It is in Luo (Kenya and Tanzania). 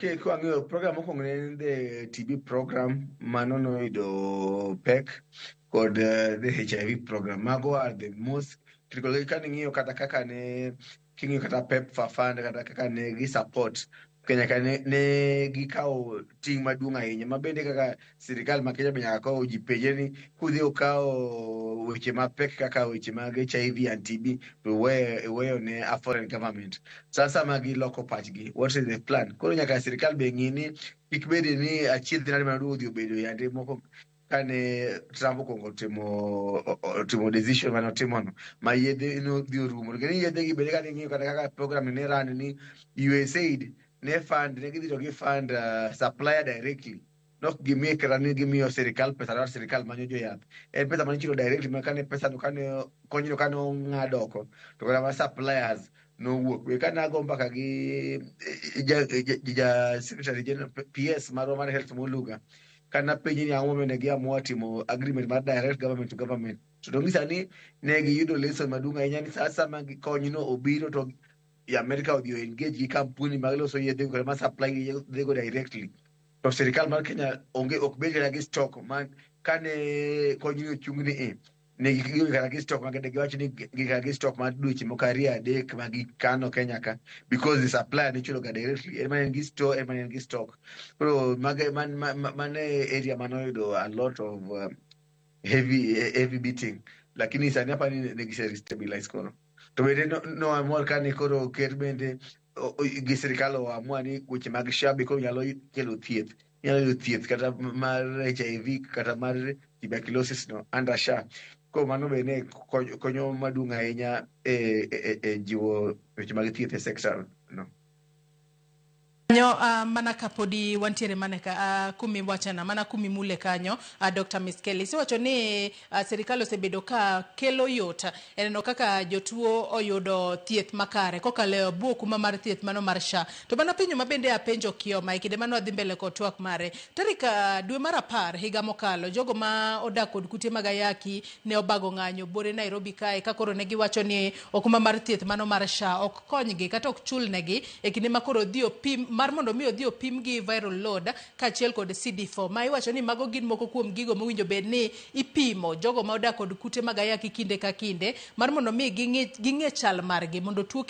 Kwa ng'eyo program mokwongo ne the TB program mano noyudo pek kod the HIV program. Mago are the most critical. Ka ng'iyo kata kaka ne king'iyo kata PEPFAR fund kata kaka ne gi support Kenya ka ne gikawo ting' maduong' ahinya ma bende kaka sirikal ma Kenya be nyaka kawo ji penje ni kudhi okawo weche mapek kaka weche mag HIV and TB to weyo ne a foreign government. Sasa magi loko pachgi. What is the plan? Koro nyaka sirikal be ng'i ni kik bedi ni achiedh nade maduong' odhi obedo yande moko kane Trump okwongo timo decision mane otimono ma yedhe nodhi orumo. Kendo yedhe gi bende ka ng'iyo kata kaka program ne ran ni USAID ne fund ne gidhi to gi fund supplier directly. Nok gimiye kata ni gimiyo sirikal pesa mar sirikal manyo joyath. En pesa mane chiro directly ma kane pesa no kane konyno kane ong'ado oko to kata ma suppliers nowuok. Be kana go mbaka gi Secretary General PS mar Health Moluga kana penji ni ang'o mene giamua timo agreement mar direct government to government. To ng'isa ni ne giyudo lesson maduong' ahinya ni sasa ma konyno obiro to America odhi engage gi kampuni mag loso yedhe kod ma supply yedhe go directly. To sirikal mar Kenya ok bed gi stock man kane konyno ochung'ni ne gionge kata gi stock magede giwacho ni gika gi stock mar dweche moko 2-3 ma gikano Kenya ka because the supplier ne chulo ga directly en gi store en gi stock. Koro mane area manoyudo a lot of heavy beating lakini sani hapa ni negise stabilize koro to bende no amor kane koro ker bende gi sirikal oamua ni weche mag SHA koro nyalo kelo thieth kata mar HIV kata mar tuberculosis no under SHA. Ko mano bende konyo maduong' ahinya e jiwo weche mag thieth e sector no. Kanyo mana kapodi wantiere mana ka kumi wachana mana kumi mule kanyo Dr. Miss Kelly siwacho ni serikal osebedo ka kelo yot eneno kaka jotuo oyudo thieth makare kokalo buo kuma mar thieth mano mar SHA to bana pinyo mabende apenjo kioma ikide mano adhi mbele ko twak mare tarika dwe mar 10 higa mokalo jogo ma odak kod kute magayaki ne obago ng'anyo bore Nairobi kae ka koro ne giwacho ni okuma mar thieth mano mar SHA ok konygi kata ok chulnegi e kinde makoro dio pim mar mondo mi odhi opim gi viral load kaachiel kod CD4 ma iwacho ni mago gin moko kuom gigo mowinjo bed ni ipimo jogo ma odak kod kute magayaki kinde ka kinde mar mondo mi ging'e chal margi mondo tuo